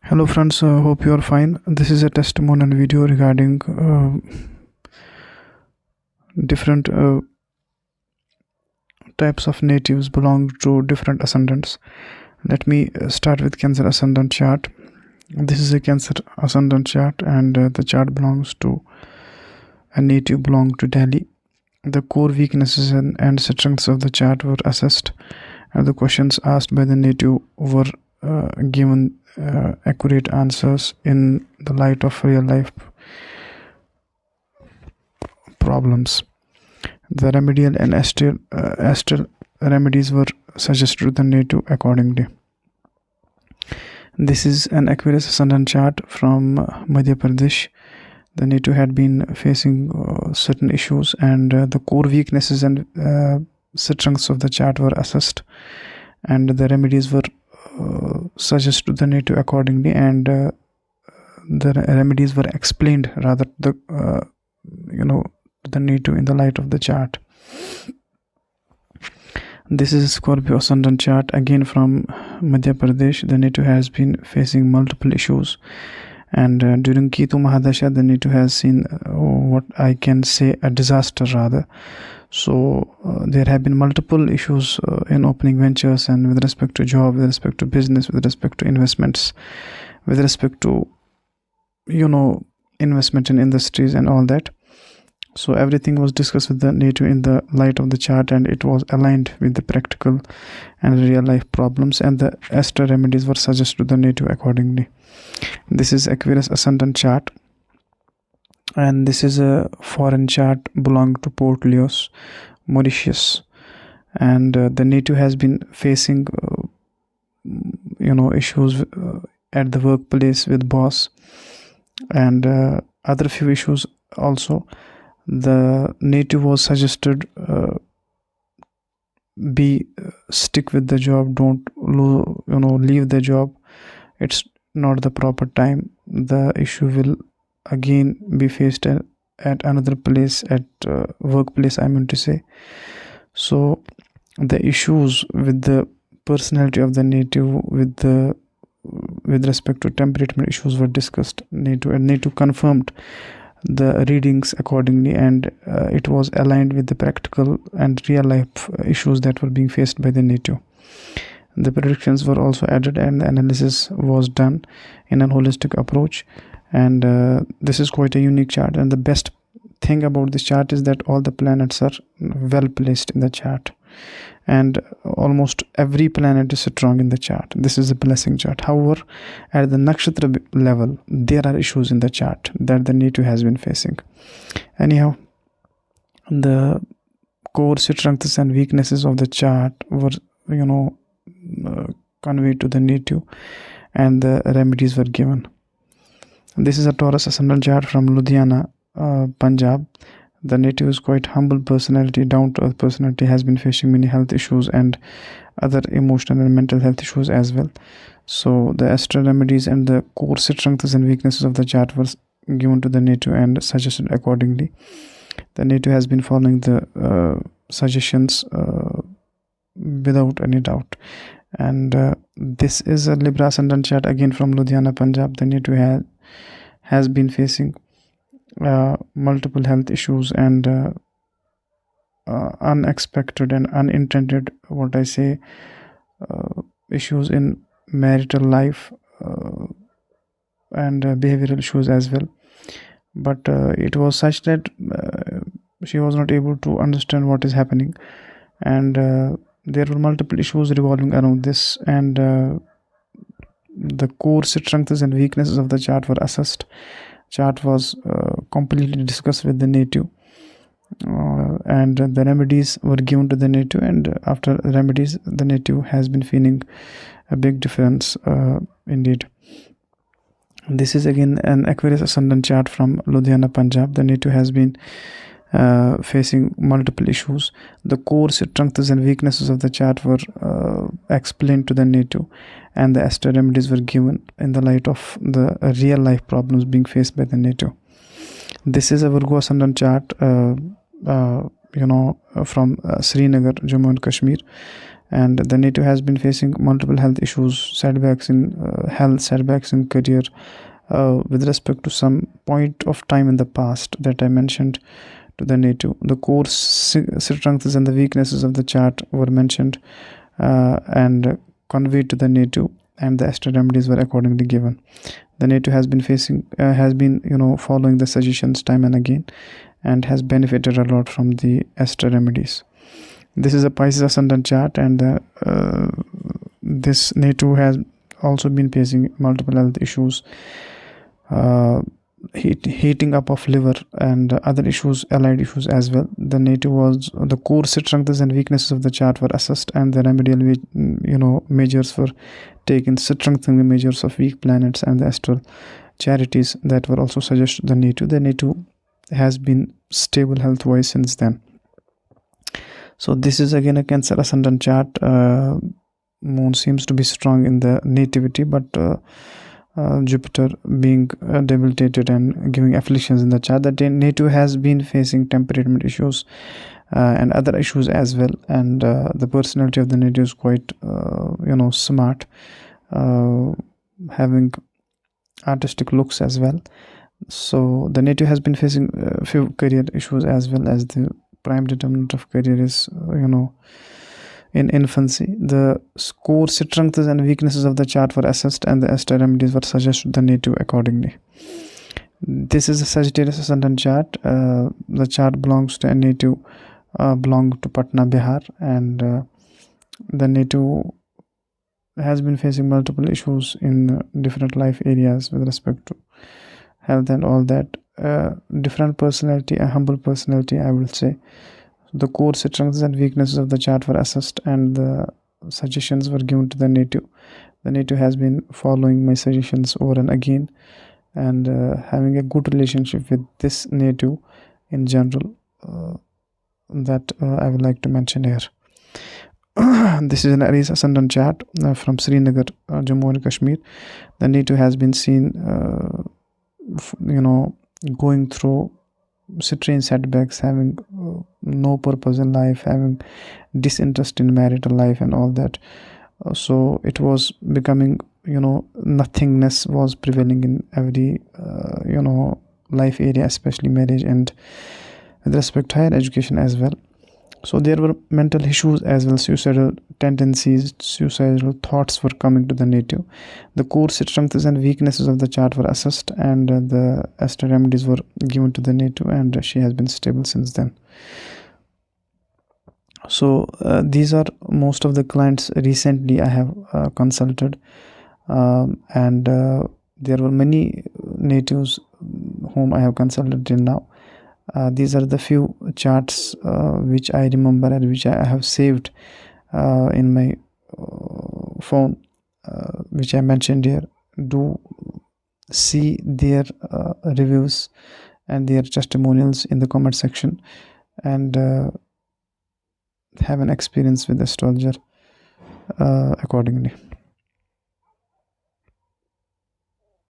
Hello friends, hope you are fine. This is a testimonial video regarding different types of natives belong to different ascendants. Let me start with Cancer ascendant chart. This is a Cancer ascendant chart, and the chart belongs to a native belong to Delhi. The core weaknesses and strengths of the chart were assessed, and the questions asked by the native were given accurate answers in the light of real life problems. The remedial and astral remedies were suggested to the native accordingly. This is an Aquarius ascendant chart from Madhya Pradesh. The native had been facing certain issues, and the core weaknesses and strengths of the chart were assessed, and the remedies were suggested to the native accordingly, and the remedies were explained rather to the native in the light of the chart. This is Scorpio ascendant chart again from Madhya Pradesh. The native has been facing multiple issues, and during Ketu Mahadasha the native has seen what I can say a disaster rather. So there have been multiple issues in opening ventures, and with respect to job, with respect to business, with respect to investments, with respect to investment in industries and all that. So everything was discussed with the native in the light of the chart, and it was aligned with the practical and real life problems, and the astral remedies were suggested to the native accordingly. This is Aquarius ascendant chart, and this is a foreign chart belonging to Port Louis, Mauritius, and the native has been facing issues at the workplace with boss, and other few issues also. The native was suggested stick with the job, don't leave the job. It's not the proper time. The issue will again be faced at another place, at workplace I mean to say. So the issues with the personality of the native, with respect to temperament issues were discussed. Native confirmed the readings accordingly, and it was aligned with the practical and real life issues that were being faced by the native. The predictions were also added, and the analysis was done in a holistic approach, and this is quite a unique chart. And the best thing about this chart is that all the planets are well placed in the chart, and almost every planet is strong in the chart. This is a blessing chart. However, at the nakshatra level, there are issues in the chart that the native has been facing. Anyhow, the core strengths and weaknesses of the chart were conveyed to the native, and the remedies were given. This is a Taurus ascendant chart from Ludhiana, Punjab. The native is quite humble personality, down-to-earth personality, has been facing many health issues and other emotional and mental health issues as well. So the astral remedies and the core strengths and weaknesses of the chart were given to the native and suggested accordingly. The native has been following the suggestions without any doubt. And this is a Libra ascendant chart again from Ludhiana, Punjab. The native has been facing multiple health issues and unexpected and unintended issues in marital life and behavioral issues as well. But it was such that she was not able to understand what is happening, and there were multiple issues revolving around this, and the core strengths and weaknesses of the chart were assessed. Chart was completely discussed with the native, and the remedies were given to the native, and after remedies the native has been feeling a big difference indeed. This is again an Aquarius ascendant chart from Ludhiana, Punjab. The native has been facing multiple issues. The core strengths and weaknesses of the chart were explained to the native, and the astral remedies were given in the light of the real life problems being faced by the native. This is a Virgo ascendant chart from Srinagar, Jammu and Kashmir, and the native has been facing multiple health issues, setbacks in health, setbacks in career, with respect to some point of time in the past that I mentioned to the native. The core strengths and the weaknesses of the chart were mentioned and conveyed to the native, and the astro remedies were accordingly given. The native has been following the suggestions time and again, and has benefited a lot from the astro remedies. This is a Pisces ascendant chart, and this native has also been facing multiple health issues, heating up of liver and other issues, allied issues as well. The native was the core strengths and weaknesses of the chart were assessed, and the remedial measures were taken, strengthening measures of weak planets and the astral charities that were also suggested to the native. The native has been stable health wise since then. So this is again a Cancer ascendant chart. Moon seems to be strong in the nativity, but Jupiter being debilitated and giving afflictions in the chart. The native has been facing temperament issues and other issues as well, and the personality of the native is quite smart, having artistic looks as well. So the native has been facing a few career issues as well, as the prime determinant of career is in infancy. The core strengths and weaknesses of the chart were assessed, and the astro remedies were suggested to the native accordingly. This is a Sagittarius ascendant chart. The chart belongs to a native, belong to Patna, Bihar, and the native has been facing multiple issues in different life areas with respect to health and all that. Different personality, a humble personality, I will say. The core strengths and weaknesses of the chart were assessed, and the suggestions were given to the native. The native has been following my suggestions over and again, and having a good relationship with this native in general, that I would like to mention here. This is an Aries ascendant chart from Srinagar, Jammu and Kashmir. The native has been seen going through strange setbacks, having no purpose in life, having disinterest in marital life and all that. So it was becoming, nothingness was prevailing in every life area, especially marriage and with respect to higher education as well. So there were mental issues as well, suicidal tendencies, suicidal thoughts were coming to the native. The core strengths and weaknesses of the chart were assessed, and the astro remedies were given to the native, and she has been stable since then. So these are most of the clients recently I have consulted, and there were many natives whom I have consulted till now. These are the few charts which I remember and which I have saved in my phone, which I mentioned here. Do see their reviews and their testimonials in the comment section, and have an experience with astrologer accordingly.